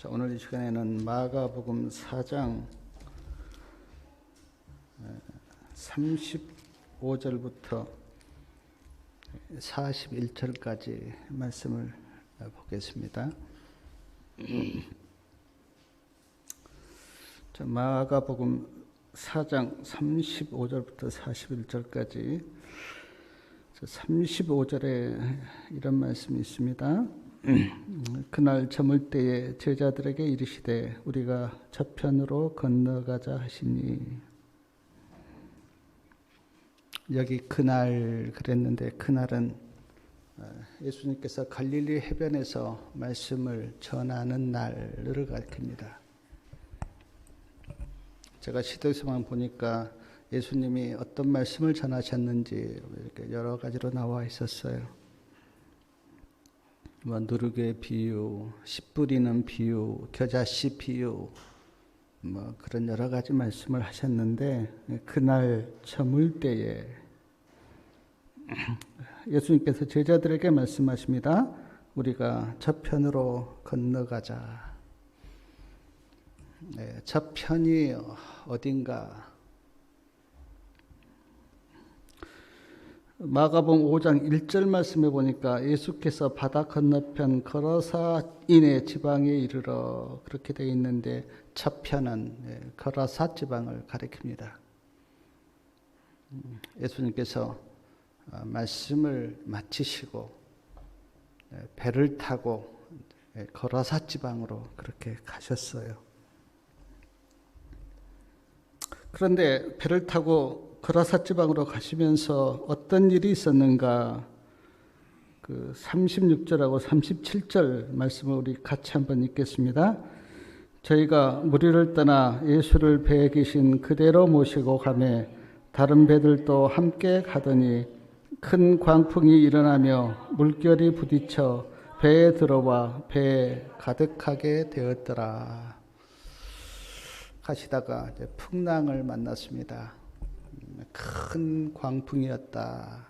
자, 오늘 이 시간에는 마가복음 4장 35절부터 41절까지 말씀을 보겠습니다. 자, 마가복음 4장 35절부터 41절까지 35절에 이런 말씀이 있습니다. 그날 저물 때에 제자들에게 이르시되 우리가 저편으로 건너가자 하시니. 여기 그날 그랬는데 그날은 예수님께서 갈릴리 해변에서 말씀을 전하는 날을 가리킵니다. 제가 시도에서만 보니까 예수님이 어떤 말씀을 전하셨는지 이렇게 여러 가지로 나와 있었어요. 뭐 누룩의 비유, 씨 뿌리는 비유, 겨자씨 비유, 뭐 그런 여러 가지 말씀을 하셨는데 그날 저물 때에 예수님께서 제자들에게 말씀하십니다. 우리가 저편으로 건너가자. 저편이 어딘가? 마가복음 5장 1절 말씀에 보니까 예수께서 바다 건너편 거라사인의 지방에 이르러 그렇게 되어 있는데 저편은 거라사 지방을 가리킵니다. 예수님께서 말씀을 마치시고 배를 타고 거라사 지방으로 그렇게 가셨어요. 그런데 배를 타고 거라사 지방으로 가시면서 어떤 일이 있었는가? 그 36절하고 37절 말씀을 우리 같이 한번 읽겠습니다. 저희가 무리를 떠나 예수를 배에 계신 그대로 모시고 가매 다른 배들도 함께 가더니 큰 광풍이 일어나며 물결이 부딪혀 배에 들어와 배에 가득하게 되었더라. 가시다가 이제 풍랑을 만났습니다. 큰 광풍이었다.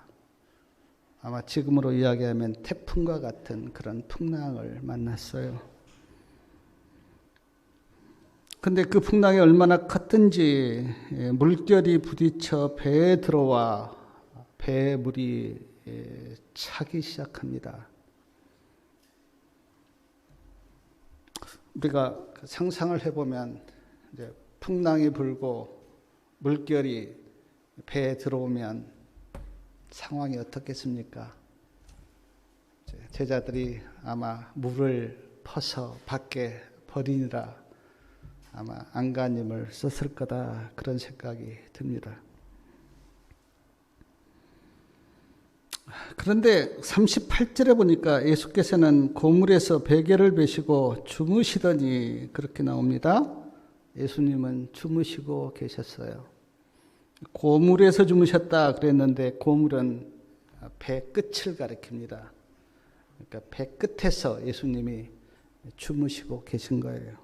아마 지금으로 이야기하면 태풍과 같은 그런 풍랑을 만났어요. 근데 그 풍랑이 얼마나 컸든지 물결이 부딪혀 배에 들어와 배에 물이 차기 시작합니다. 우리가 상상을 해보면 이제 풍랑이 불고 물결이 배에 들어오면 상황이 어떻겠습니까? 제자들이 아마 물을 퍼서 밖에 버리느라 아마 안간힘을 썼을 거다 그런 생각이 듭니다. 그런데 38절에 보니까 예수께서는 고물에서 베개를 베시고 주무시더니 그렇게 나옵니다. 예수님은 주무시고 계셨어요. 고물에서 주무셨다 그랬는데 고물은 배 끝을 가리킵니다. 그러니까 배 끝에서 예수님이 주무시고 계신 거예요.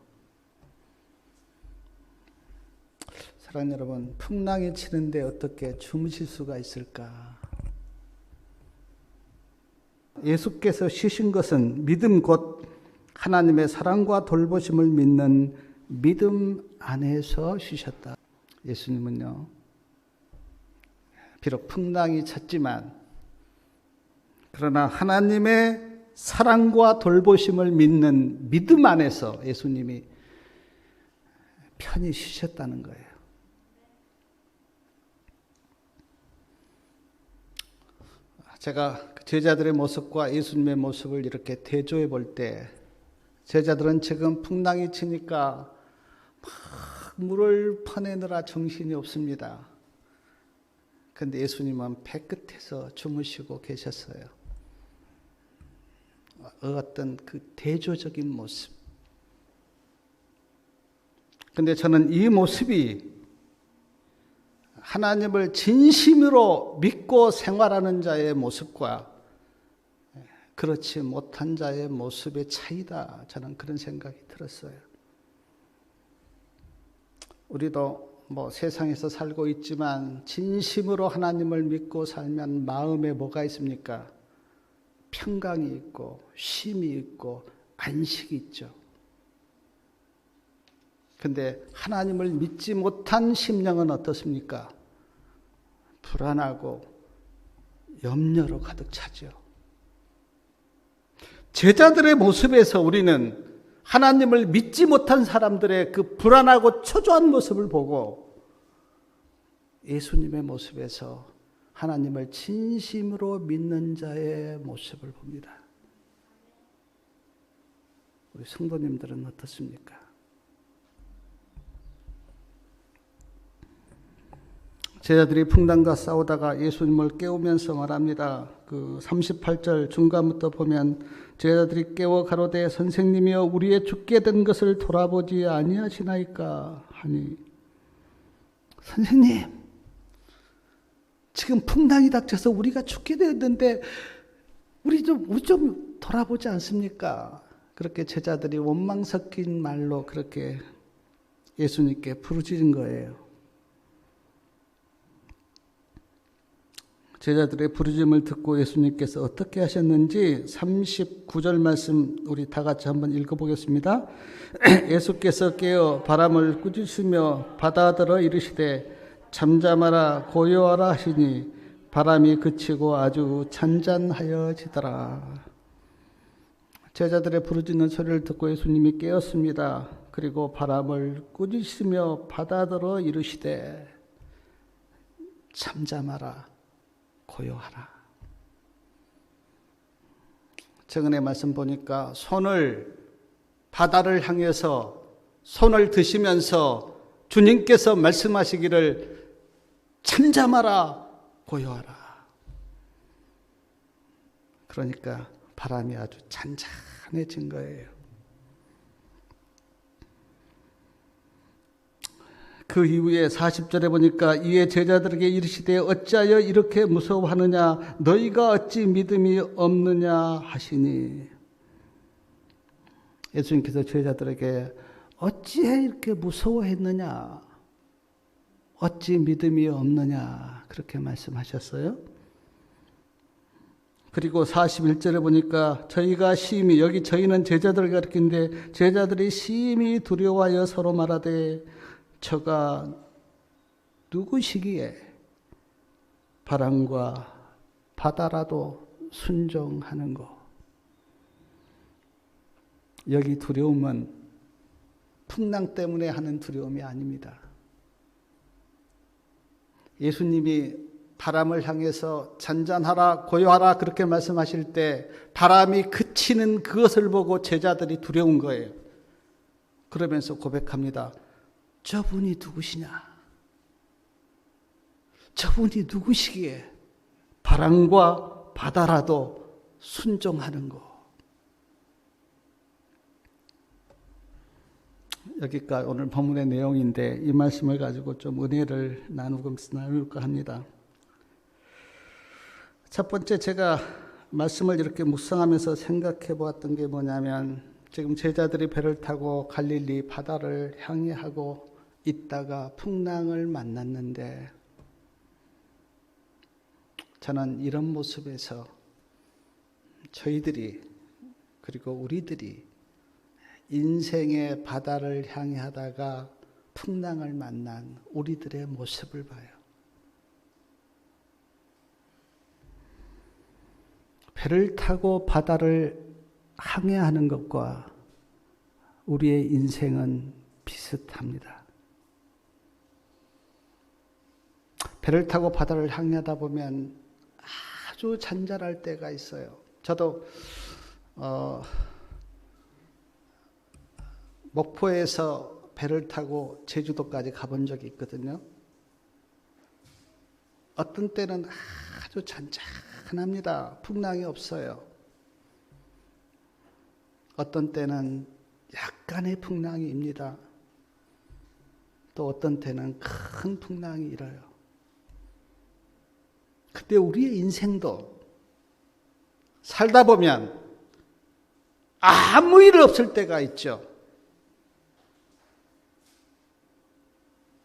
사랑하는 여러분, 풍랑이 치는데 어떻게 주무실 수가 있을까? 예수께서 쉬신 것은 믿음 곧 하나님의 사랑과 돌보심을 믿는 믿음 안에서 쉬셨다. 예수님은요, 비록 풍랑이 쳤지만 그러나 하나님의 사랑과 돌보심을 믿는 믿음 안에서 예수님이 편히 쉬셨다는 거예요. 제가 제자들의 모습과 예수님의 모습을 이렇게 대조해 볼 때 제자들은 지금 풍랑이 치니까 막 물을 퍼내느라 정신이 없습니다. 그런데 예수님은 배 끝에서 주무시고 계셨어요. 어떤 그 대조적인 모습. 그런데 저는 이 모습이 하나님을 진심으로 믿고 생활하는 자의 모습과 그렇지 못한 자의 모습의 차이다. 저는 그런 생각이 들었어요. 우리도 뭐 세상에서 살고 있지만 진심으로 하나님을 믿고 살면 마음에 뭐가 있습니까? 평강이 있고 쉼이 있고 안식이 있죠. 근데 하나님을 믿지 못한 심령은 어떻습니까? 불안하고 염려로 가득 차죠. 제자들의 모습에서 우리는 하나님을 믿지 못한 사람들의 그 불안하고 초조한 모습을 보고 예수님의 모습에서 하나님을 진심으로 믿는 자의 모습을 봅니다. 우리 성도님들은 어떻습니까? 제자들이 풍랑과 싸우다가 예수님을 깨우면서 말합니다. 그 38절 중간부터 보면 제자들이 깨워 가로되 선생님이여 우리의 죽게 된 것을 돌아보지 아니하시나이까 하니 선생님 지금 풍랑이 닥쳐서 우리가 죽게 되었는데 우리 좀 돌아보지 않습니까? 그렇게 제자들이 원망 섞인 말로 그렇게 예수님께 부르짖은 거예요. 제자들의 부르짖음을 듣고 예수님께서 어떻게 하셨는지 39절 말씀 우리 다 같이 한번 읽어보겠습니다. 예수께서 깨어 바람을 꾸짖으며 바다더러 이르시되 잠잠하라 고요하라 하시니 바람이 그치고 아주 잔잔하여지더라. 제자들의 부르짖는 소리를 듣고 예수님이 깨었습니다. 그리고 바람을 꾸짖으며 바다더러 이르시되 잠잠하라 고요하라. 최근에 말씀 보니까 손을 바다를 향해서 손을 드시면서 주님께서 말씀하시기를 잠잠하라 고요하라. 그러니까 바람이 아주 잔잔해진 거예요. 그 이후에 40절에 보니까 이에 제자들에게 이르시되 어찌하여 이렇게 무서워하느냐 너희가 어찌 믿음이 없느냐 하시니 예수님께서 제자들에게 어찌해 이렇게 무서워했느냐 어찌 믿음이 없느냐 그렇게 말씀하셨어요. 그리고 41절에 보니까 저희가 심히 여기 저희는 제자들을 가리키는데 제자들이 심히 두려워하여 서로 말하되 저가 누구시기에 바람과 바다라도 순종하는 거. 여기 두려움은 풍랑 때문에 하는 두려움이 아닙니다. 예수님이 바람을 향해서 잔잔하라 고요하라 그렇게 말씀하실 때 바람이 그치는 그것을 보고 제자들이 두려운 거예요. 그러면서 고백합니다. 저분이 누구시냐? 저분이 누구시기에 바람과 바다라도 순종하는 거. 여기까지 오늘 본문의 내용인데 이 말씀을 가지고 좀 은혜를 나눌까 합니다. 첫 번째 제가 말씀을 이렇게 묵상하면서 생각해 보았던 게 뭐냐면 지금 제자들이 배를 타고 갈릴리 바다를 향해하고 있다가 풍랑을 만났는데 저는 이런 모습에서 저희들이 그리고 우리들이 인생의 바다를 향해 하다가 풍랑을 만난 우리들의 모습을 봐요. 배를 타고 바다를 항해하는 것과 우리의 인생은 비슷합니다. 배를 타고 바다를 항해하다 보면 아주 잔잔할 때가 있어요. 저도 목포에서 배를 타고 제주도까지 가본 적이 있거든요. 어떤 때는 아주 잔잔합니다. 풍랑이 없어요. 어떤 때는 약간의 풍랑이 입니다. 또 어떤 때는 큰 풍랑이 일어요. 근데 우리의 인생도 살다 보면 아무 일 없을 때가 있죠.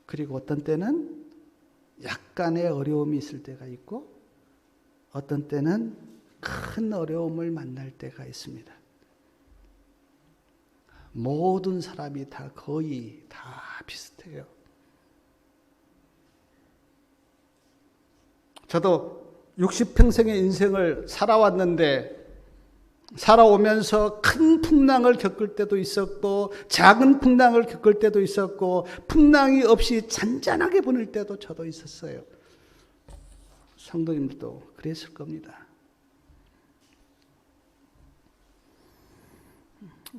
그리고 어떤 때는 약간의 어려움이 있을 때가 있고 어떤 때는 큰 어려움을 만날 때가 있습니다. 모든 사람이 다 거의 다 비슷해요. 저도 60평생의 인생을 살아왔는데 살아오면서 큰 풍랑을 겪을 때도 있었고 작은 풍랑을 겪을 때도 있었고 풍랑이 없이 잔잔하게 보낼 때도 저도 있었어요. 성도님들도 그랬을 겁니다.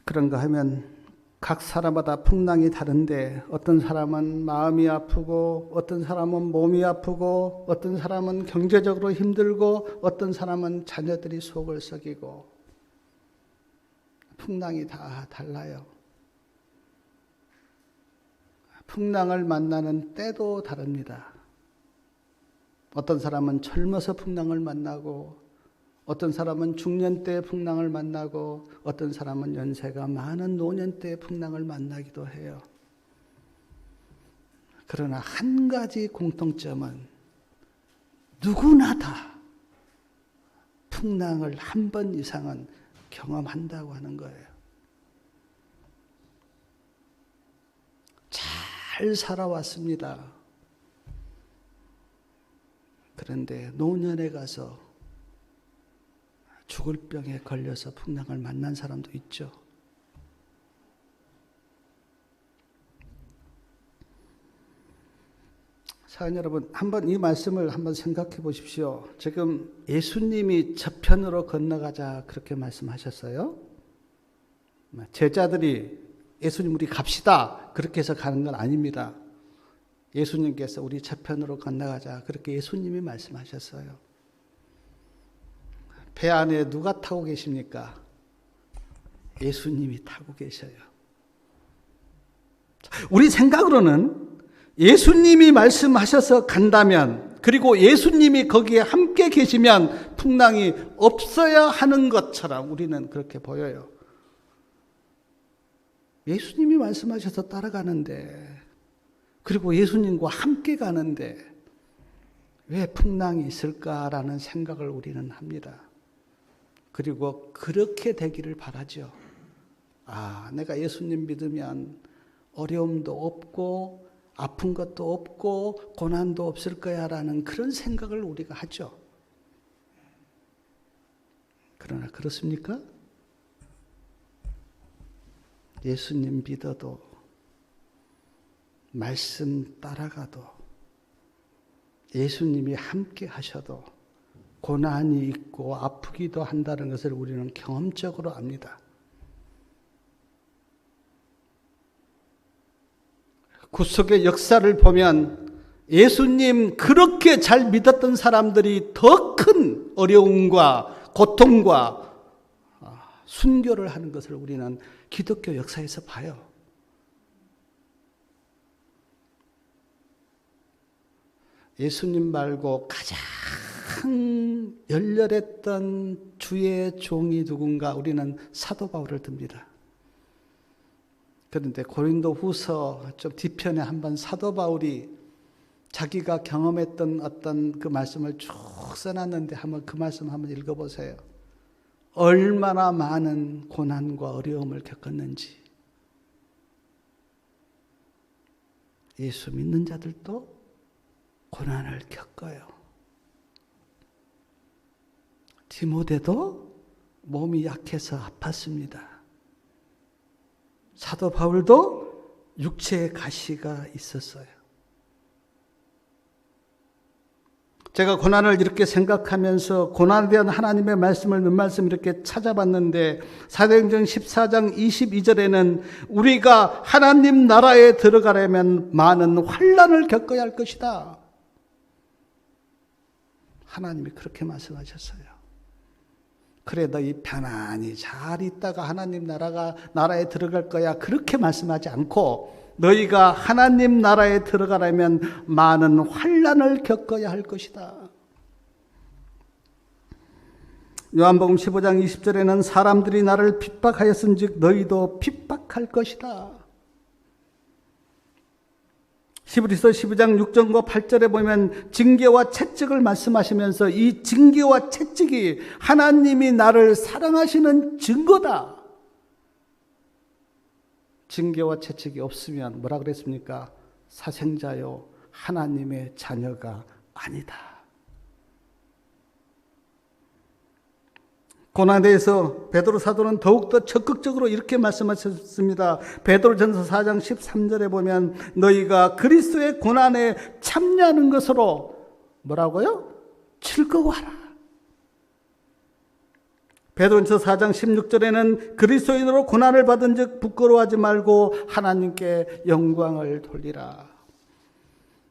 그런가 하면 각 사람마다 풍랑이 다른데 어떤 사람은 마음이 아프고 어떤 사람은 몸이 아프고 어떤 사람은 경제적으로 힘들고 어떤 사람은 자녀들이 속을 썩이고 풍랑이 다 달라요. 풍랑을 만나는 때도 다릅니다. 어떤 사람은 젊어서 풍랑을 만나고 어떤 사람은 중년 때의 풍랑을 만나고 어떤 사람은 연세가 많은 노년 때의 풍랑을 만나기도 해요. 그러나 한 가지 공통점은 누구나 다 풍랑을 한 번 이상은 경험한다고 하는 거예요. 잘 살아왔습니다. 그런데 노년에 가서 죽을 병에 걸려서 풍랑을 만난 사람도 있죠. 사랑하는 여러분, 한번 이 말씀을 한번 생각해 보십시오. 지금 예수님이 저편으로 건너가자 그렇게 말씀하셨어요. 제자들이 예수님 우리 갑시다 그렇게 해서 가는 건 아닙니다. 예수님께서 우리 저편으로 건너가자 그렇게 예수님이 말씀하셨어요. 배 안에 누가 타고 계십니까? 예수님이 타고 계셔요. 우리 생각으로는 예수님이 말씀하셔서 간다면 그리고 예수님이 거기에 함께 계시면 풍랑이 없어야 하는 것처럼 우리는 그렇게 보여요. 예수님이 말씀하셔서 따라가는데 그리고 예수님과 함께 가는데 왜 풍랑이 있을까라는 생각을 우리는 합니다. 그리고 그렇게 되기를 바라죠. 아, 내가 예수님 믿으면 어려움도 없고 아픈 것도 없고 고난도 없을 거야라는 그런 생각을 우리가 하죠. 그러나 그렇습니까? 예수님 믿어도 말씀 따라가도 예수님이 함께 하셔도 고난이 있고 아프기도 한다는 것을 우리는 경험적으로 압니다. 구속의 역사를 보면 예수님 그렇게 잘 믿었던 사람들이 더 큰 어려움과 고통과 순교를 하는 것을 우리는 기독교 역사에서 봐요. 예수님 말고 가장 열렬했던 주의 종이 누군가 우리는 사도 바울을 듭니다. 그런데 고린도 후서 좀 뒤편에 한번 사도 바울이 자기가 경험했던 어떤 그 말씀을 쭉 써놨는데 한번 그 말씀 한번 읽어보세요. 얼마나 많은 고난과 어려움을 겪었는지. 예수 믿는 자들도 고난을 겪어요. 디모데도 몸이 약해서 아팠습니다. 사도 바울도 육체의 가시가 있었어요. 제가 고난을 이렇게 생각하면서 고난에 대한 하나님의 말씀을 몇 말씀 이렇게 찾아봤는데 사도행전 14장 22절에는 우리가 하나님 나라에 들어가려면 많은 환난을 겪어야 할 것이다. 하나님이 그렇게 말씀하셨어요. 그래 너희 편안히 잘 있다가 하나님 나라에 들어갈 거야 그렇게 말씀하지 않고 너희가 하나님 나라에 들어가려면 많은 환난을 겪어야 할 것이다. 요한복음 15장 20절에는 사람들이 나를 핍박하였은즉 너희도 핍박할 것이다. 히브리서 12장 6절과 8절에 보면 징계와 채찍을 말씀하시면서 이 징계와 채찍이 하나님이 나를 사랑하시는 증거다. 징계와 채찍이 없으면 뭐라 그랬습니까? 사생자요 하나님의 자녀가 아니다. 고난에 대해서 베드로 사도는 더욱더 적극적으로 이렇게 말씀하셨습니다. 베드로전서 4장 13절에 보면 너희가 그리스도의 고난에 참여하는 것으로 뭐라고요? 즐거워하라. 베드로전서 4장 16절에는 그리스도인으로 고난을 받은 즉 부끄러워하지 말고 하나님께 영광을 돌리라.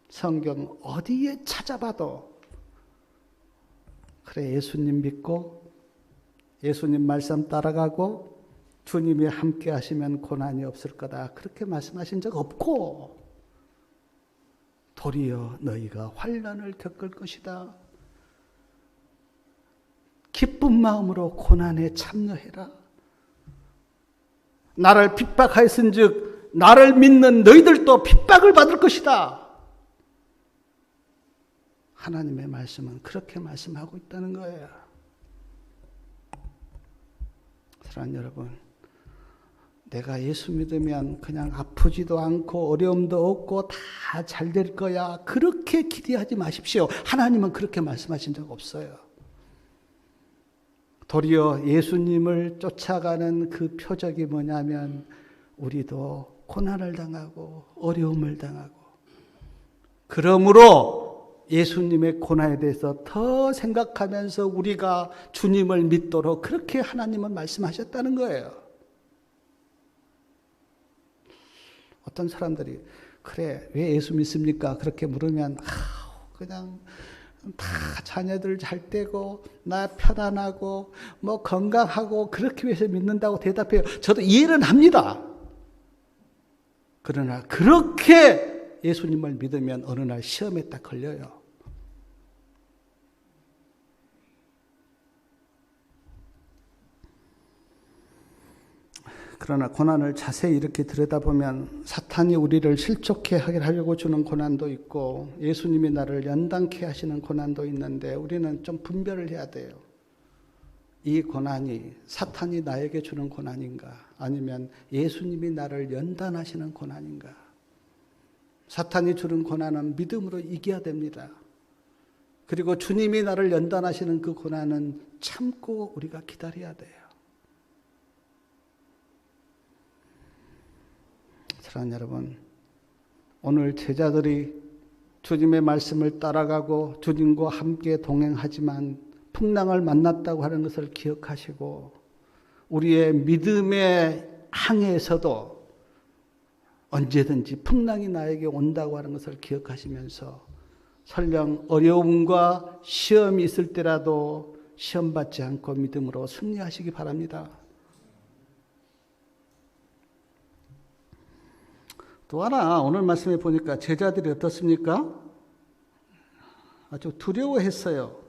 성경 어디에 찾아봐도 그래 예수님 믿고 예수님 말씀 따라가고 주님이 함께 하시면 고난이 없을 거다. 그렇게 말씀하신 적 없고 도리어 너희가 환난을 겪을 것이다. 기쁜 마음으로 고난에 참여해라. 나를 핍박하였은즉 나를 믿는 너희들도 핍박을 받을 것이다. 하나님의 말씀은 그렇게 말씀하고 있다는 거예요. 사랑하는 여러분, 내가 예수 믿으면 그냥 아프지도 않고 어려움도 없고 다 잘 될 거야. 그렇게 기대하지 마십시오. 하나님은 그렇게 말씀하신 적 없어요. 도리어 예수님을 쫓아가는 그 표적이 뭐냐면 우리도 고난을 당하고 어려움을 당하고 그러므로 예수님의 고난에 대해서 더 생각하면서 우리가 주님을 믿도록 그렇게 하나님은 말씀하셨다는 거예요. 어떤 사람들이 그래 왜 예수 믿습니까? 그렇게 물으면 그냥 다 자녀들 잘 되고 나 편안하고 뭐 건강하고 그렇게 위해서 믿는다고 대답해요. 저도 이해는 합니다. 그러나 그렇게 예수님을 믿으면 어느 날 시험에 딱 걸려요. 그러나 고난을 자세히 이렇게 들여다보면 사탄이 우리를 실족해 하려고 주는 고난도 있고 예수님이 나를 연단케 하시는 고난도 있는데 우리는 좀 분별을 해야 돼요. 이 고난이 사탄이 나에게 주는 고난인가 아니면 예수님이 나를 연단하시는 고난인가. 사탄이 주는 고난은 믿음으로 이겨야 됩니다. 그리고 주님이 나를 연단하시는 그 고난은 참고 우리가 기다려야 돼요. 사랑하는 여러분, 오늘 제자들이 주님의 말씀을 따라가고 주님과 함께 동행하지만 풍랑을 만났다고 하는 것을 기억하시고 우리의 믿음의 항해에서도 언제든지 풍랑이 나에게 온다고 하는 것을 기억하시면서 설령 어려움과 시험이 있을 때라도 시험 받지 않고 믿음으로 승리하시기 바랍니다. 또 하나 오늘 말씀에 보니까 제자들이 어떻습니까? 아주 두려워했어요.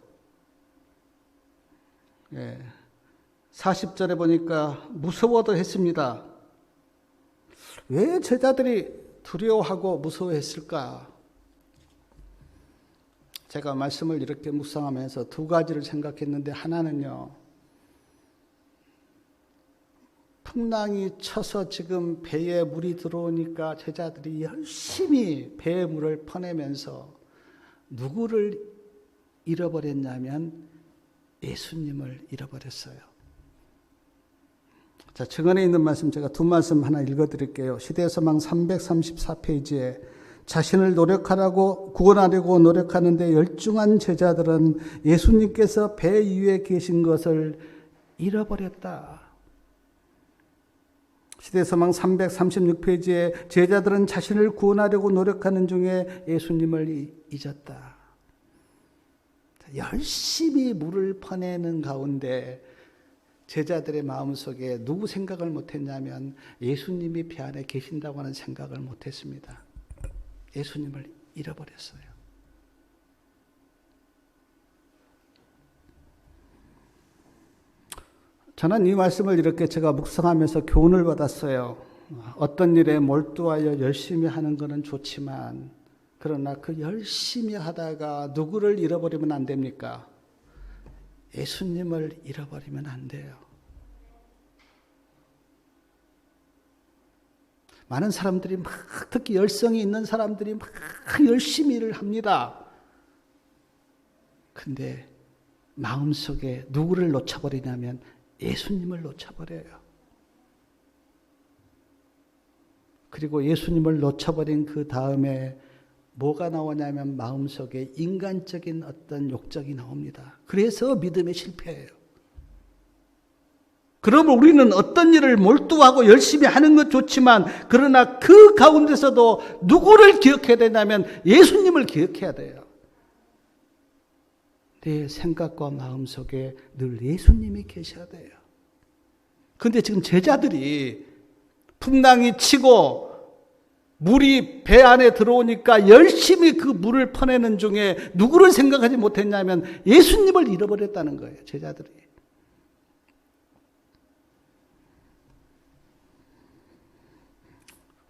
40절에 보니까 무서워도 했습니다. 왜 제자들이 두려워하고 무서워했을까? 제가 말씀을 이렇게 묵상하면서 두 가지를 생각했는데 하나는요. 풍랑이 쳐서 지금 배에 물이 들어오니까 제자들이 열심히 배에 물을 퍼내면서 누구를 잃어버렸냐면 예수님을 잃어버렸어요. 자, 증언에 있는 말씀 제가 두 말씀 하나 읽어드릴게요. 시대소망 334페이지에 자신을 노력하라고 구원하려고 노력하는데 열중한 제자들은 예수님께서 배 위에 계신 것을 잃어버렸다. 시대소망 336페이지에 제자들은 자신을 구원하려고 노력하는 중에 예수님을 잊었다. 열심히 물을 퍼내는 가운데 제자들의 마음속에 누구 생각을 못했냐면 예수님이 배 안에 계신다고 하는 생각을 못했습니다. 예수님을 잃어버렸어요. 저는 이 말씀을 이렇게 제가 묵상하면서 교훈을 받았어요. 어떤 일에 몰두하여 열심히 하는 것은 좋지만 그러나 그 열심히 하다가 누구를 잃어버리면 안 됩니까? 예수님을 잃어버리면 안 돼요. 많은 사람들이 막 특히 열성이 있는 사람들이 막 열심히 일을 합니다. 근데 마음속에 누구를 놓쳐버리냐면 예수님을 놓쳐버려요. 그리고 예수님을 놓쳐버린 그 다음에 뭐가 나오냐면 마음속에 인간적인 어떤 욕정이 나옵니다. 그래서 믿음에 실패해요. 그러면 우리는 어떤 일을 몰두하고 열심히 하는 것 좋지만 그러나 그 가운데서도 누구를 기억해야 되냐면 예수님을 기억해야 돼요. 내 생각과 마음속에 늘 예수님이 계셔야 돼요. 그런데 지금 제자들이 풍랑이 치고 물이 배 안에 들어오니까 열심히 그 물을 퍼내는 중에 누구를 생각하지 못했냐면 예수님을 잃어버렸다는 거예요. 제자들이.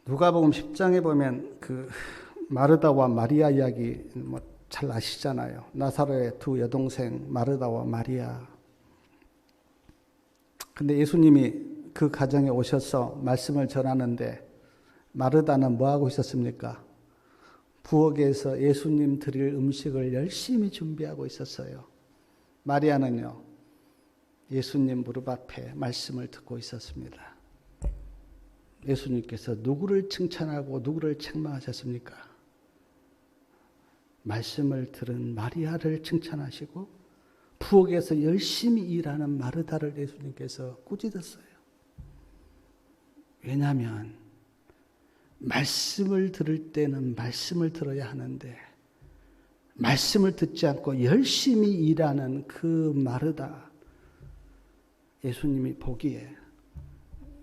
누가복음 10장에 보면 그 마르다와 마리아 이야기 잘 아시잖아요. 나사로의 두 여동생 마르다와 마리아. 근데 예수님이 그 가정에 오셔서 말씀을 전하는데 마르다는 뭐 하고 있었습니까? 부엌에서 예수님 드릴 음식을 열심히 준비하고 있었어요. 마리아는요, 예수님 무릎 앞에 말씀을 듣고 있었습니다. 예수님께서 누구를 칭찬하고 누구를 책망하셨습니까? 말씀을 들은 마리아를 칭찬하시고 부엌에서 열심히 일하는 마르다를 예수님께서 꾸짖었어요. 왜냐하면 말씀을 들을 때는 말씀을 들어야 하는데 말씀을 듣지 않고 열심히 일하는 그 마르다, 예수님이 보기에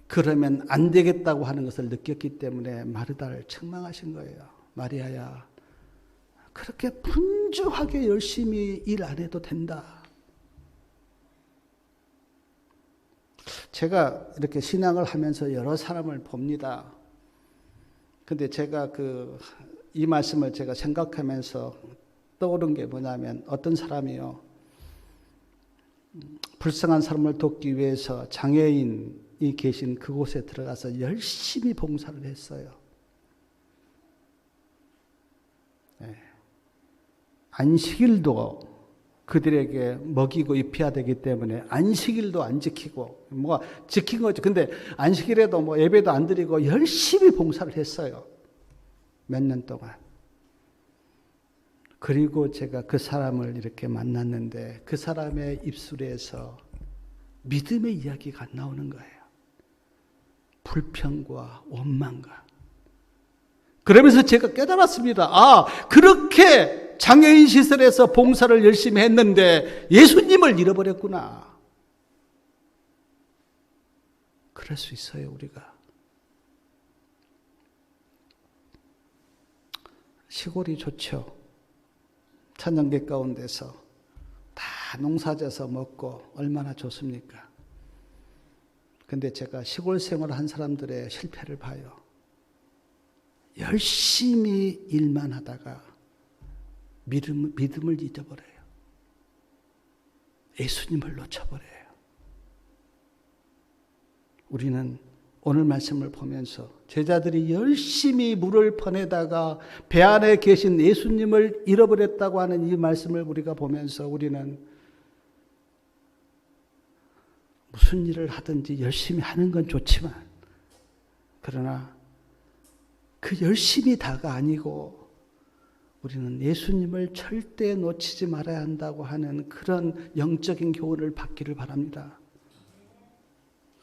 그러면 안 되겠다고 하는 것을 느꼈기 때문에 마르다를 책망하신 거예요. 마리아야, 그렇게 분주하게 열심히 일 안 해도 된다. 제가 이렇게 신앙을 하면서 여러 사람을 봅니다. 근데 제가 이 말씀을 제가 생각하면서 떠오른 게 뭐냐면 어떤 사람이요, 불쌍한 사람을 돕기 위해서 장애인이 계신 그곳에 들어가서 열심히 봉사를 했어요. 네. 안식일도 그들에게 먹이고 입혀야 되기 때문에 안식일도 안 지키고 지킨 거죠. 근데 안식일에도 예배도 안 드리고 열심히 봉사를 했어요. 몇 년 동안. 그리고 제가 그 사람을 이렇게 만났는데 그 사람의 입술에서 믿음의 이야기가 나오는 거예요. 불평과 원망과. 그러면서 제가 깨달았습니다. 그렇게 장애인 시설에서 봉사를 열심히 했는데 예수님을 잃어버렸구나. 그럴 수 있어요, 우리가. 시골이 좋죠. 천연계 가운데서 다 농사져서 먹고 얼마나 좋습니까? 근데 제가 시골 생활을 한 사람들의 실패를 봐요. 열심히 일만 하다가 믿음을 잊어버려요. 예수님을 놓쳐버려요. 우리는 오늘 말씀을 보면서 제자들이 열심히 물을 퍼내다가 배 안에 계신 예수님을 잃어버렸다고 하는 이 말씀을 우리가 보면서 우리는 무슨 일을 하든지 열심히 하는 건 좋지만 그러나 그 열심히 다가 아니고 우리는 예수님을 절대 놓치지 말아야 한다고 하는 그런 영적인 교훈을 받기를 바랍니다.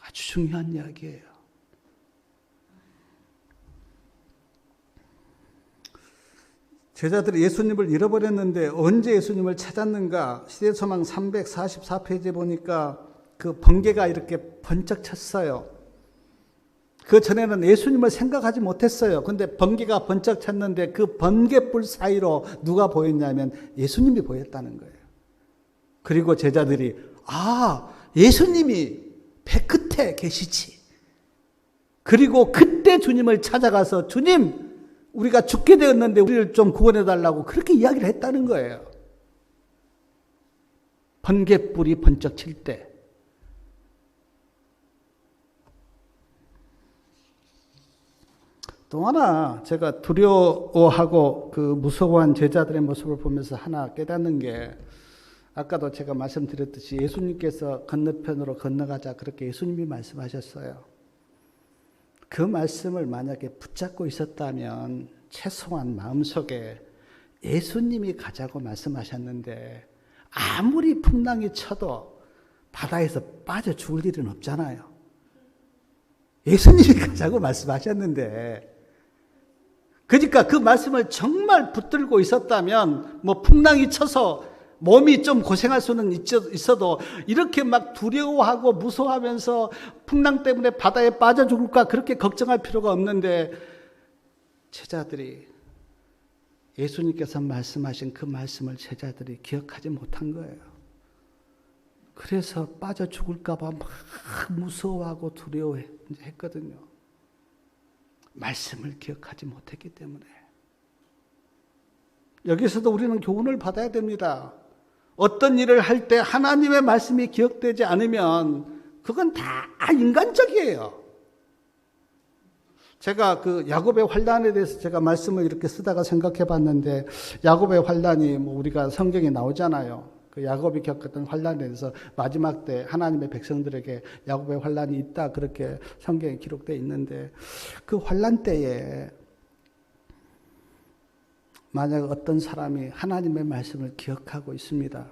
아주 중요한 이야기예요. 제자들이 예수님을 잃어버렸는데 언제 예수님을 찾았는가? 시대소망 344페이지에 보니까 그 번개가 이렇게 번쩍 쳤어요. 그 전에는 예수님을 생각하지 못했어요. 근데 번개가 번쩍 쳤는데 그 번개불 사이로 누가 보였냐면 예수님이 보였다는 거예요. 그리고 제자들이 예수님이 배 끝에 계시지. 그리고 그때 주님을 찾아가서 주님, 우리가 죽게 되었는데 우리를 좀 구원해 달라고 그렇게 이야기를 했다는 거예요. 번개불이 번쩍 칠 때. 또 하나 제가 두려워하고 그 무서워한 제자들의 모습을 보면서 하나 깨닫는 게, 아까도 제가 말씀드렸듯이 예수님께서 건너편으로 건너가자 그렇게 예수님이 말씀하셨어요. 그 말씀을 만약에 붙잡고 있었다면 최소한 마음속에 예수님이 가자고 말씀하셨는데 아무리 풍랑이 쳐도 바다에서 빠져 죽을 일은 없잖아요. 예수님이 가자고 말씀하셨는데, 그러니까 그 말씀을 정말 붙들고 있었다면 뭐 풍랑이 쳐서 몸이 좀 고생할 수는 있어도 이렇게 막 두려워하고 무서워하면서 풍랑 때문에 바다에 빠져 죽을까 그렇게 걱정할 필요가 없는데, 제자들이 예수님께서 말씀하신 그 말씀을 제자들이 기억하지 못한 거예요. 그래서 빠져 죽을까 봐 막 무서워하고 두려워했거든요. 말씀을 기억하지 못했기 때문에. 여기서도 우리는 교훈을 받아야 됩니다. 어떤 일을 할 때 하나님의 말씀이 기억되지 않으면 그건 다 인간적이에요. 제가 그 야곱의 환난에 대해서 제가 말씀을 이렇게 쓰다가 생각해 봤는데, 야곱의 환난이 뭐 우리가 성경에 나오잖아요. 그 야곱이 겪었던 환난에 대해서 마지막 때 하나님의 백성들에게 야곱의 환난이 있다 그렇게 성경에 기록되어 있는데, 그 환난 때에 만약 어떤 사람이 하나님의 말씀을 기억하고 있습니다.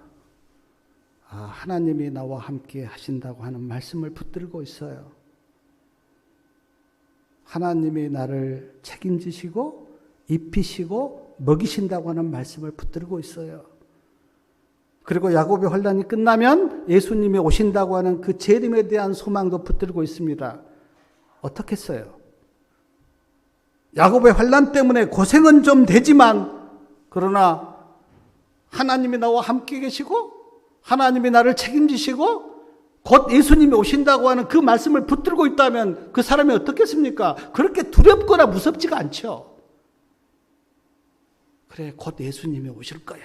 하나님이 나와 함께 하신다고 하는 말씀을 붙들고 있어요. 하나님이 나를 책임지시고 입히시고 먹이신다고 하는 말씀을 붙들고 있어요. 그리고 야곱의 환난이 끝나면 예수님이 오신다고 하는 그 재림에 대한 소망도 붙들고 있습니다. 어떻게 했어요? 야곱의 환난 때문에 고생은 좀 되지만, 그러나 하나님이 나와 함께 계시고 하나님이 나를 책임지시고 곧 예수님이 오신다고 하는 그 말씀을 붙들고 있다면 그 사람이 어떻겠습니까? 그렇게 두렵거나 무섭지가 않죠. 그래, 곧 예수님이 오실 거야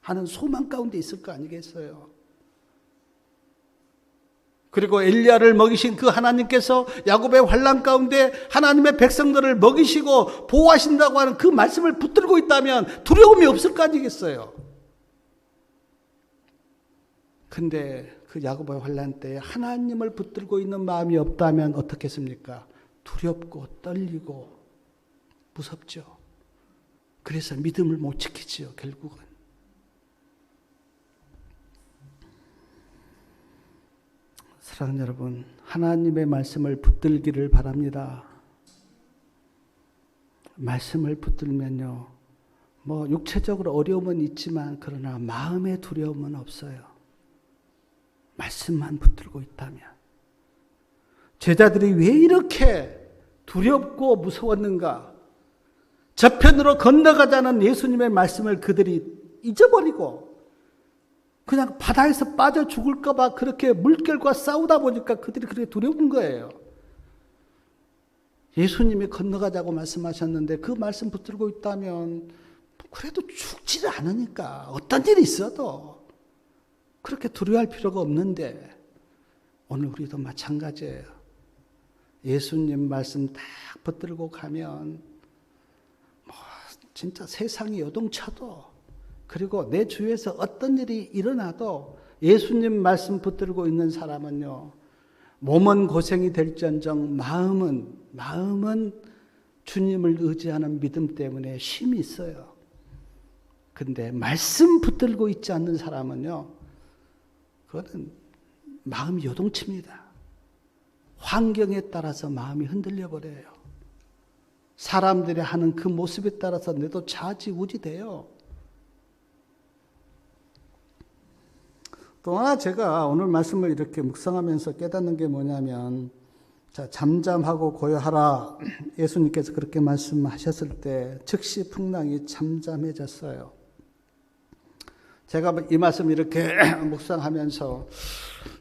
하는 소망 가운데 있을 거 아니겠어요? 그리고 엘리야를 먹이신 그 하나님께서 야곱의 환난 가운데 하나님의 백성들을 먹이시고 보호하신다고 하는 그 말씀을 붙들고 있다면 두려움이 없을 거 아니겠어요? 근데 그 야곱의 환난 때에 하나님을 붙들고 있는 마음이 없다면 어떻겠습니까? 두렵고 떨리고 무섭죠. 그래서 믿음을 못 지키지요, 결국은. 사랑하는 여러분, 하나님의 말씀을 붙들기를 바랍니다. 말씀을 붙들면요, 뭐 육체적으로 어려움은 있지만 그러나 마음의 두려움은 없어요. 말씀만 붙들고 있다면. 제자들이 왜 이렇게 두렵고 무서웠는가? 저편으로 건너가자는 예수님의 말씀을 그들이 잊어버리고 그냥 바다에서 빠져 죽을까 봐 그렇게 물결과 싸우다 보니까 그들이 그렇게 두려운 거예요. 예수님이 건너가자고 말씀하셨는데 그 말씀 붙들고 있다면 그래도 죽지를 않으니까 어떤 일이 있어도 그렇게 두려워할 필요가 없는데, 오늘 우리도 마찬가지예요. 예수님 말씀 딱 붙들고 가면 뭐 진짜 세상이 요동쳐도, 그리고 내 주위에서 어떤 일이 일어나도 예수님 말씀 붙들고 있는 사람은요, 몸은 고생이 될지언정 마음은 주님을 의지하는 믿음 때문에 쉼이 있어요. 근데 말씀 붙들고 있지 않는 사람은요, 그거는 마음이 요동칩니다. 환경에 따라서 마음이 흔들려 버려요. 사람들이 하는 그 모습에 따라서 내도 좌지우지 돼요. 또 하나 제가 오늘 말씀을 이렇게 묵상하면서 깨닫는 게 뭐냐면, 자, 잠잠하고 고요하라. 예수님께서 그렇게 말씀하셨을 때 즉시 풍랑이 잠잠해졌어요. 제가 이 말씀 이렇게 묵상하면서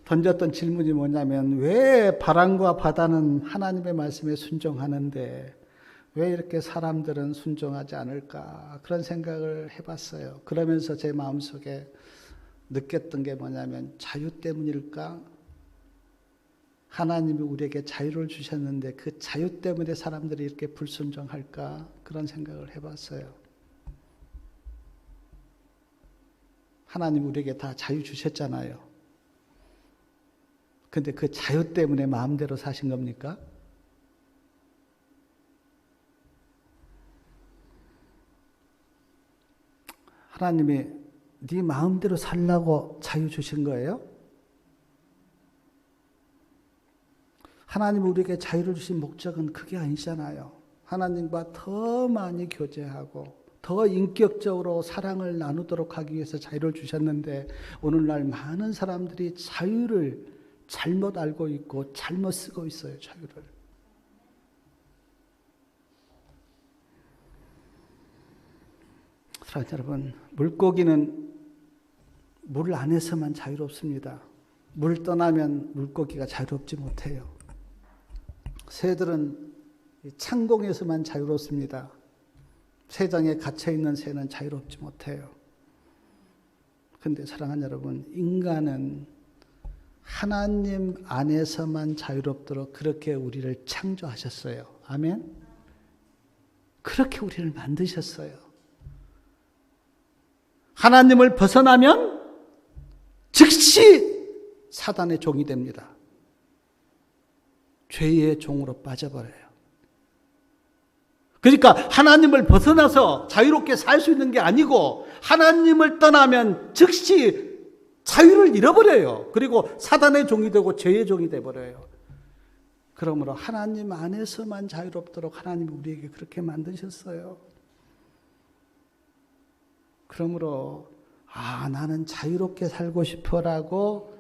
던졌던 질문이 뭐냐면, 왜 바람과 바다는 하나님의 말씀에 순종하는데 왜 이렇게 사람들은 순종하지 않을까, 그런 생각을 해봤어요. 그러면서 제 마음속에 느꼈던 게 뭐냐면, 자유 때문일까? 하나님이 우리에게 자유를 주셨는데 그 자유 때문에 사람들이 이렇게 불순종할까? 그런 생각을 해봤어요. 하나님 우리에게 다 자유 주셨잖아요. 근데 그 자유 때문에 마음대로 사신 겁니까? 하나님이 네 마음대로 살라고 자유 주신 거예요? 하나님 우리에게 자유를 주신 목적은 그게 아니잖아요. 하나님과 더 많이 교제하고 더 인격적으로 사랑을 나누도록 하기 위해서 자유를 주셨는데 오늘날 많은 사람들이 자유를 잘못 알고 있고 잘못 쓰고 있어요. 자유를. 사랑하는 여러분, 물고기는 물 안에서만 자유롭습니다. 물 떠나면 물고기가 자유롭지 못해요. 새들은 창공에서만 자유롭습니다. 새장에 갇혀있는 새는 자유롭지 못해요. 그런데 사랑하는 여러분, 인간은 하나님 안에서만 자유롭도록 그렇게 우리를 창조하셨어요. 아멘? 그렇게 우리를 만드셨어요. 하나님을 벗어나면 즉시 사단의 종이 됩니다. 죄의 종으로 빠져버려요. 그러니까 하나님을 벗어나서 자유롭게 살 수 있는 게 아니고 하나님을 떠나면 즉시 자유를 잃어버려요. 그리고 사단의 종이 되고 죄의 종이 되어버려요. 그러므로 하나님 안에서만 자유롭도록 하나님이 우리에게 그렇게 만드셨어요. 그러므로 나는 자유롭게 살고 싶어라고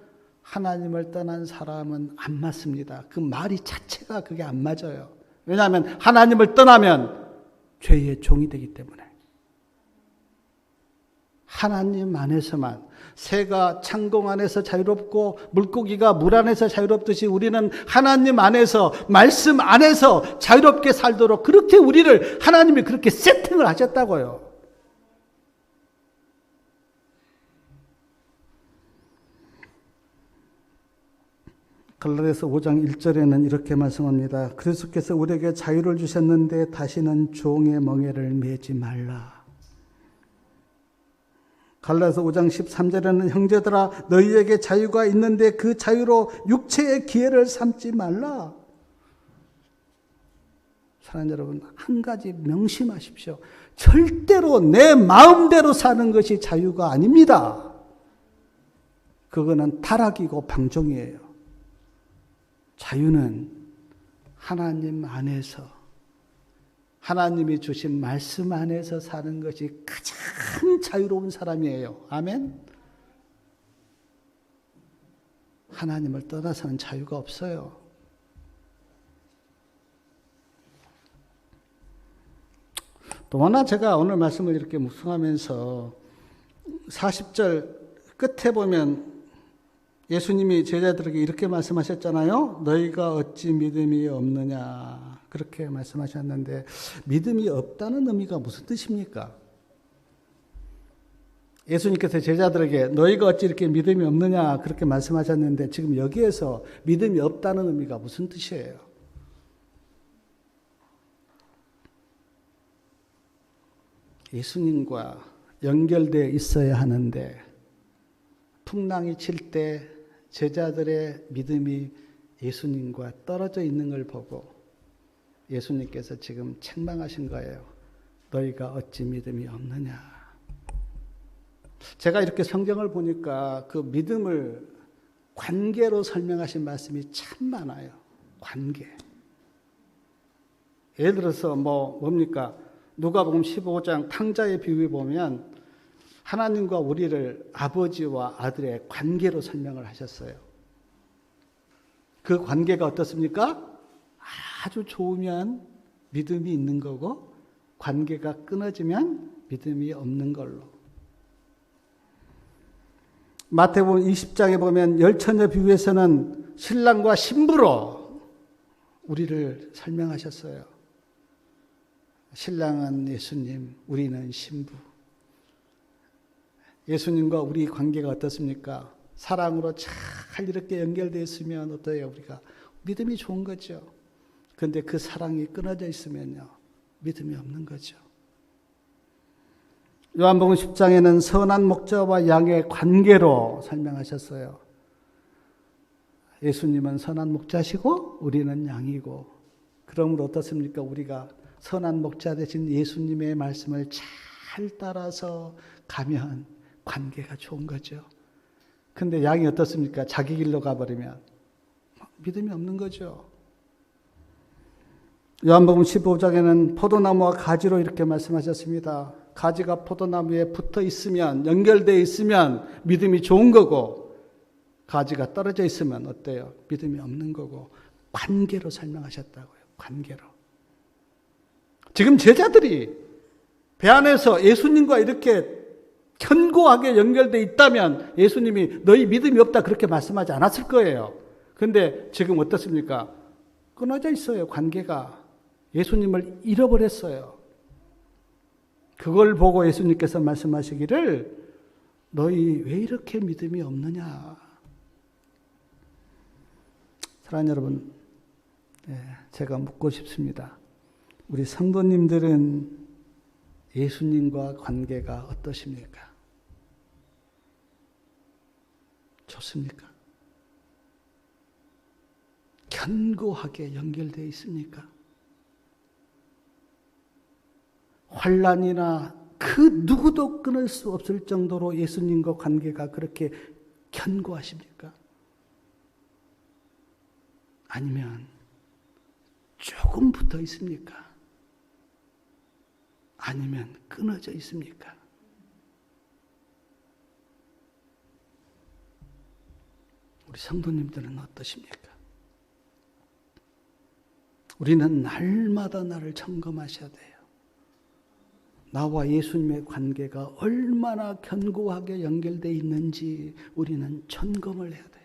하나님을 떠난 사람은 안 맞습니다. 그 말이 자체가 그게 안 맞아요. 왜냐하면 하나님을 떠나면 죄의 종이 되기 때문에. 하나님 안에서만, 새가 창공 안에서 자유롭고 물고기가 물 안에서 자유롭듯이 우리는 하나님 안에서, 말씀 안에서 자유롭게 살도록 그렇게 우리를 하나님이 그렇게 세팅을 하셨다고요. 갈라디아서 5장 1절에는 이렇게 말씀합니다. 그리스도께서 우리에게 자유를 주셨는데 다시는 종의 멍에를 매지 말라. 갈라디아서 5장 13절에는 형제들아 너희에게 자유가 있는데 그 자유로 육체의 기회를 삼지 말라. 사랑하는 여러분, 한 가지 명심하십시오. 절대로 내 마음대로 사는 것이 자유가 아닙니다. 그거는 타락이고 방종이에요. 자유는 하나님 안에서, 하나님이 주신 말씀 안에서 사는 것이 가장 자유로운 사람이에요. 아멘? 하나님을 떠나서는 자유가 없어요. 또 하나 제가 오늘 말씀을 이렇게 묵상하면서 40절 끝에 보면 예수님이 제자들에게 이렇게 말씀하셨잖아요. 너희가 어찌 믿음이 없느냐. 그렇게 말씀하셨는데 믿음이 없다는 의미가 무슨 뜻입니까? 예수님께서 제자들에게 너희가 어찌 이렇게 믿음이 없느냐 그렇게 말씀하셨는데 지금 여기에서 믿음이 없다는 의미가 무슨 뜻이에요? 예수님과 연결되어 있어야 하는데 풍랑이 칠 때 제자들의 믿음이 예수님과 떨어져 있는 걸 보고 예수님께서 지금 책망하신 거예요. 너희가 어찌 믿음이 없느냐. 제가 이렇게 성경을 보니까 그 믿음을 관계로 설명하신 말씀이 참 많아요. 관계. 예를 들어서 뭡니까? 누가복음 15장 탕자의 비유에 보면 하나님과 우리를 아버지와 아들의 관계로 설명을 하셨어요. 그 관계가 어떻습니까? 아주 좋으면 믿음이 있는 거고 관계가 끊어지면 믿음이 없는 걸로. 마태복음 20장에 보면 열처녀 비유에서는 신랑과 신부로 우리를 설명하셨어요. 신랑은 예수님, 우리는 신부. 예수님과 우리 관계가 어떻습니까? 사랑으로 잘 이렇게 연결되어 있으면 어때요? 우리가 믿음이 좋은 거죠. 그런데 그 사랑이 끊어져 있으면요, 믿음이 없는 거죠. 요한복음 10장에는 선한 목자와 양의 관계로 설명하셨어요. 예수님은 선한 목자시고 우리는 양이고, 그러므로 어떻습니까? 우리가 선한 목자 되신 예수님의 말씀을 잘 따라서 가면 관계가 좋은 거죠. 근데 양이 어떻습니까? 자기 길로 가버리면 믿음이 없는 거죠. 요한복음 15장에는 포도나무와 가지로 이렇게 말씀하셨습니다. 가지가 포도나무에 붙어 있으면, 연결되어 있으면 믿음이 좋은 거고, 가지가 떨어져 있으면 어때요? 믿음이 없는 거고, 관계로 설명하셨다고요. 관계로. 지금 제자들이 배 안에서 예수님과 이렇게 견고하게 연결되어 있다면 예수님이 너희 믿음이 없다 그렇게 말씀하지 않았을 거예요. 그런데 지금 어떻습니까? 끊어져 있어요. 관계가. 예수님을 잃어버렸어요. 그걸 보고 예수님께서 말씀하시기를 너희 왜 이렇게 믿음이 없느냐. 사랑하는 여러분, 제가 묻고 싶습니다. 우리 성도님들은 예수님과 관계가 어떠십니까? 좋습니까? 견고하게 연결되어 있습니까? 환난이나 그 누구도 끊을 수 없을 정도로 예수님과 관계가 그렇게 견고하십니까? 아니면 조금 붙어 있습니까? 아니면 끊어져 있습니까? 우리 성도님들은 어떠십니까? 우리는 날마다 나를 점검하셔야 돼요. 나와 예수님의 관계가 얼마나 견고하게 연결되어 있는지 우리는 점검을 해야 돼요.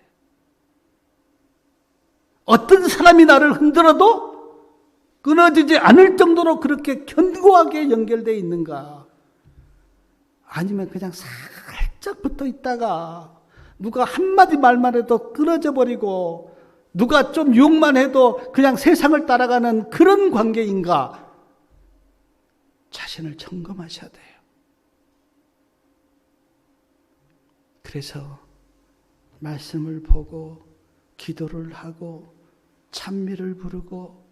어떤 사람이 나를 흔들어도 끊어지지 않을 정도로 그렇게 견고하게 연결되어 있는가? 아니면 그냥 살짝 붙어 있다가 누가 한마디 말만 해도 끊어져 버리고 누가 좀 욕만 해도 그냥 세상을 따라가는 그런 관계인가? 자신을 점검하셔야 돼요. 그래서 말씀을 보고 기도를 하고 찬미를 부르고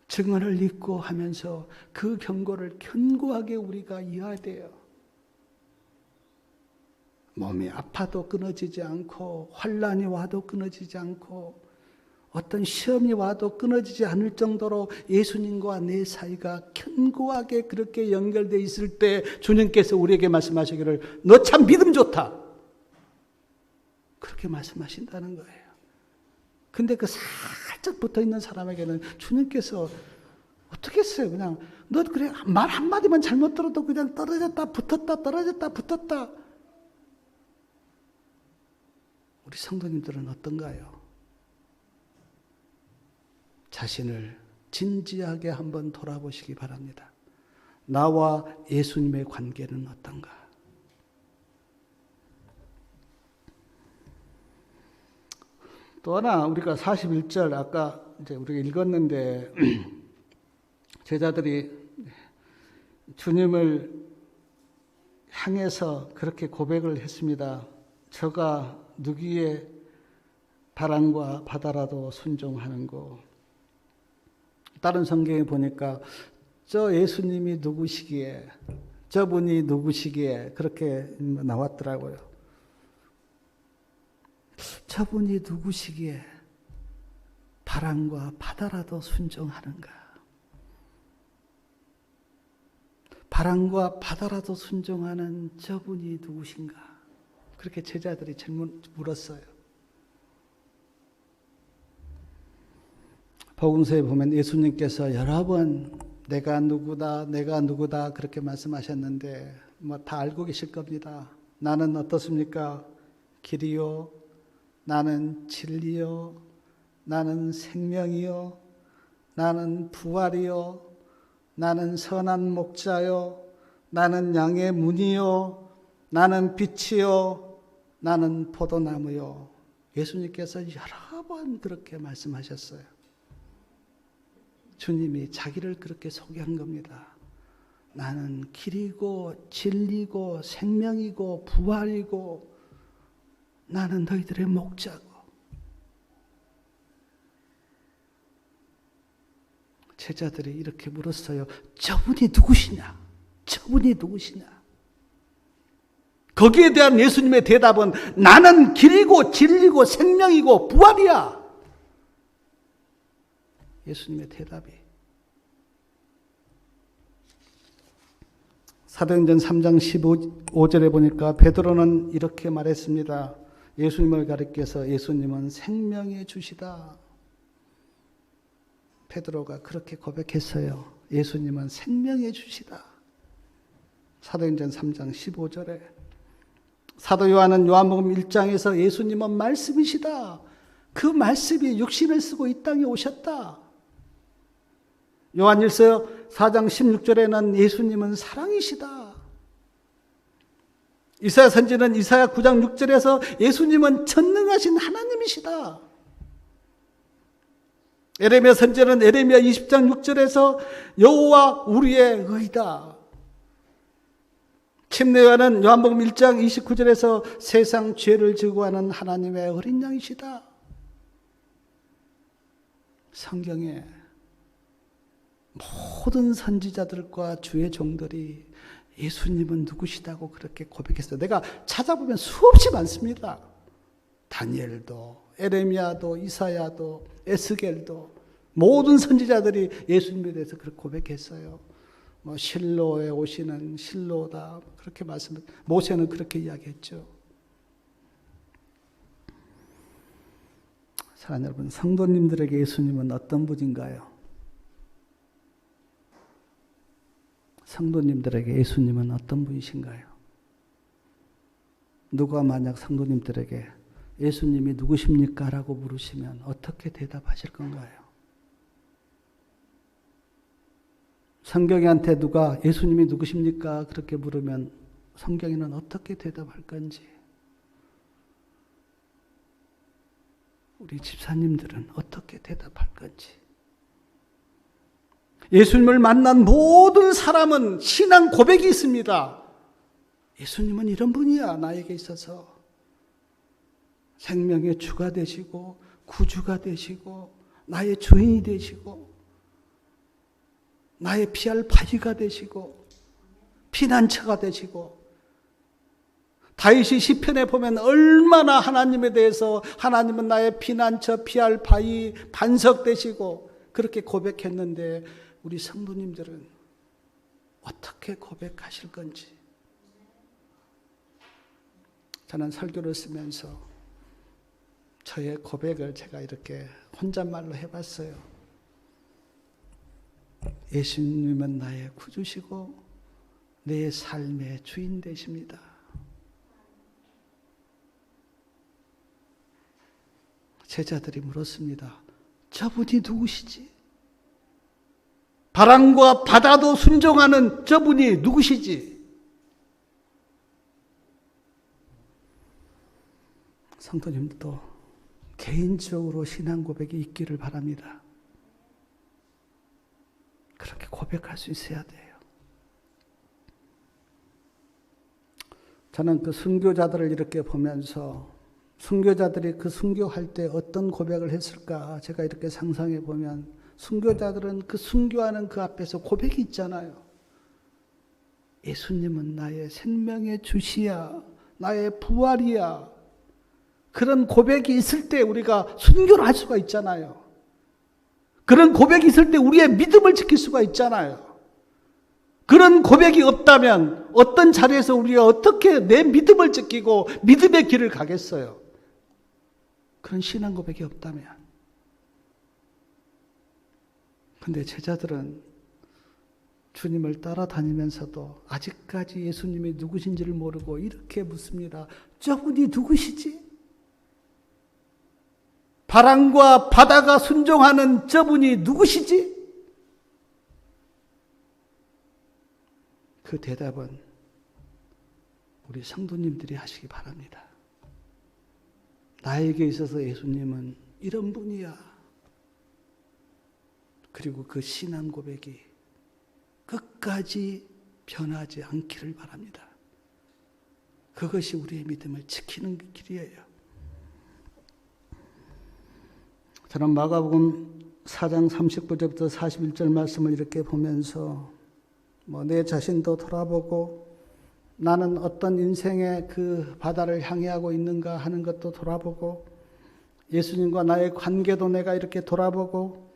증언을 읽고 하면서 그 경고를 견고하게 우리가 이해해야 돼요. 몸이 아파도 끊어지지 않고 환난이 와도 끊어지지 않고 어떤 시험이 와도 끊어지지 않을 정도로 예수님과 내 사이가 견고하게 그렇게 연결되어 있을 때 주님께서 우리에게 말씀하시기를 너 참 믿음 좋다. 그렇게 말씀하신다는 거예요. 근데 그 살짝 붙어있는 사람에게는 주님께서 어떻게 했어요? 그냥 너 그래 말 한마디만 잘못 들어도 그냥 떨어졌다 붙었다 떨어졌다 붙었다. 우리 성도님들은 어떤가요? 자신을 진지하게 한번 돌아보시기 바랍니다. 나와 예수님의 관계는 어떤가? 또 하나 우리가 41절 아까 이제 우리가 읽었는데 제자들이 주님을 향해서 그렇게 고백을 했습니다. 저가 누구의 바람과 바다라도 순종하는고. 다른 성경에 보니까 저 예수님이 누구시기에 저분이 누구시기에 그렇게 나왔더라고요. 저분이 누구시기에 바람과 바다라도 순종하는가? 바람과 바다라도 순종하는 저분이 누구신가? 그렇게 제자들이 물었어요. 복음서에 보면 예수님께서 여러 번 내가 누구다 내가 누구다 그렇게 말씀하셨는데 뭐 다 알고 계실 겁니다. 나는 어떻습니까? 길이요 나는 진리요 나는 생명이요 나는 부활이요 나는 선한 목자요 나는 양의 문이요 나는 빛이요 나는 포도나무요. 예수님께서 여러 번 그렇게 말씀하셨어요. 주님이 자기를 그렇게 소개한 겁니다. 나는 길이고 진리고 생명이고 부활이고 나는 너희들의 목자고. 제자들이 이렇게 물었어요. 저분이 누구시냐? 저분이 누구시냐? 거기에 대한 예수님의 대답은 나는 길이고 진리고 생명이고 부활이야. 예수님의 대답이. 사도행전 3장 15절에 보니까 베드로는 이렇게 말했습니다. 예수님을 가리켜서 예수님은 생명의 주시다. 베드로가 그렇게 고백했어요. 예수님은 생명의 주시다. 사도행전 3장 15절에 사도 요한은 요한복음 1장에서 예수님은 말씀이시다. 그 말씀이 육신을 쓰고 이 땅에 오셨다. 요한일서 4장 16절에는 예수님은 사랑이시다. 이사야 선지는 이사야 9장 6절에서 예수님은 전능하신 하나님이시다. 에레미야 선지는 에레미야 20장 6절에서 여호와 우리의 의다. 침례요한은 요한복음 1장 29절에서 세상 죄를 지고 하는 하나님의 어린 양이시다. 성경에 모든 선지자들과 주의 종들이 예수님은 누구시다고 그렇게 고백했어요. 내가 찾아보면 수없이 많습니다. 다니엘도 에레미야도 이사야도 에스겔도 모든 선지자들이 예수님에 대해서 그렇게 고백했어요. 뭐 실로에 오시는 실로다 그렇게 모세는 그렇게 이야기했죠. 사랑하는 여러분, 성도님들에게 예수님은 어떤 분인가요? 성도님들에게 예수님은 어떤 분이신가요? 누가 만약 성도님들에게 예수님이 누구십니까? 라고 물으시면 어떻게 대답하실 건가요? 성경이한테 누가 예수님이 누구십니까? 그렇게 물으면 성경이는 어떻게 대답할 건지, 우리 집사님들은 어떻게 대답할 건지. 예수님을 만난 모든 사람은 신앙 고백이 있습니다. 예수님은 이런 분이야. 나에게 있어서 생명의 주가 되시고 구주가 되시고 나의 주인이 되시고 나의 피할 바위가 되시고 피난처가 되시고. 다윗이 시편에 보면 얼마나 하나님에 대해서 하나님은 나의 피난처 피할 바위 반석 되시고 그렇게 고백했는데 우리 성도님들은 어떻게 고백하실 건지. 저는 설교를 쓰면서 저의 고백을 제가 이렇게 혼잣말로 해봤어요. 예수님은 나의 구주시고 내 삶의 주인 되십니다. 제자들이 물었습니다. 저분이 누구시지? 바람과 바다도 순종하는 저분이 누구시지? 성도님도 개인적으로 신앙 고백이 있기를 바랍니다. 그렇게 고백할 수 있어야 돼요. 저는 그 순교자들을 이렇게 보면서 순교자들이 그 순교할 때 어떤 고백을 했을까 제가 이렇게 상상해 보면 순교자들은 그 순교하는 그 앞에서 고백이 있잖아요. 예수님은 나의 생명의 주시야, 나의 부활이야. 그런 고백이 있을 때 우리가 순교를 할 수가 있잖아요. 그런 고백이 있을 때 우리의 믿음을 지킬 수가 있잖아요. 그런 고백이 없다면 어떤 자리에서 우리가 어떻게 내 믿음을 지키고 믿음의 길을 가겠어요? 그런 신앙 고백이 없다면. 근데 제자들은 주님을 따라다니면서도 아직까지 예수님이 누구신지를 모르고 이렇게 묻습니다. 저분이 누구시지? 바람과 바다가 순종하는 저분이 누구시지? 그 대답은 우리 성도님들이 하시기 바랍니다. 나에게 있어서 예수님은 이런 분이야. 그리고 그 신앙 고백이 끝까지 변하지 않기를 바랍니다. 그것이 우리의 믿음을 지키는 길이에요. 저는 마가복음 4장 39절부터 41절 말씀을 이렇게 보면서 내 자신도 돌아보고 나는 어떤 인생의 그 바다를 향해하고 있는가 하는 것도 돌아보고 예수님과 나의 관계도 내가 이렇게 돌아보고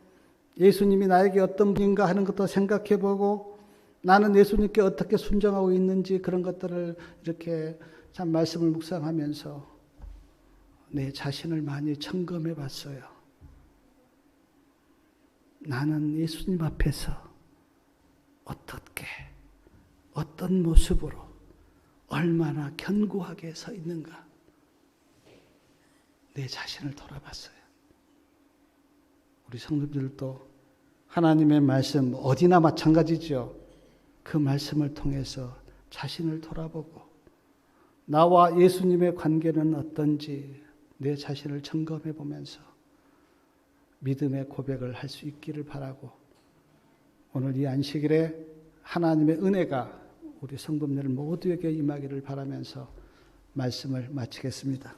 예수님이 나에게 어떤 분인가 하는 것도 생각해보고 나는 예수님께 어떻게 순종하고 있는지 그런 것들을 이렇게 참 말씀을 묵상하면서 내 자신을 많이 점검해 봤어요. 나는 예수님 앞에서 어떻게 어떤 모습으로 얼마나 견고하게 서 있는가 내 자신을 돌아봤어요. 우리 성도들도 하나님의 말씀 어디나 마찬가지죠. 그 말씀을 통해서 자신을 돌아보고 나와 예수님의 관계는 어떤지 내 자신을 점검해 보면서 믿음의 고백을 할 수 있기를 바라고 오늘 이 안식일에 하나님의 은혜가 우리 성도들 모두에게 임하기를 바라면서 말씀을 마치겠습니다.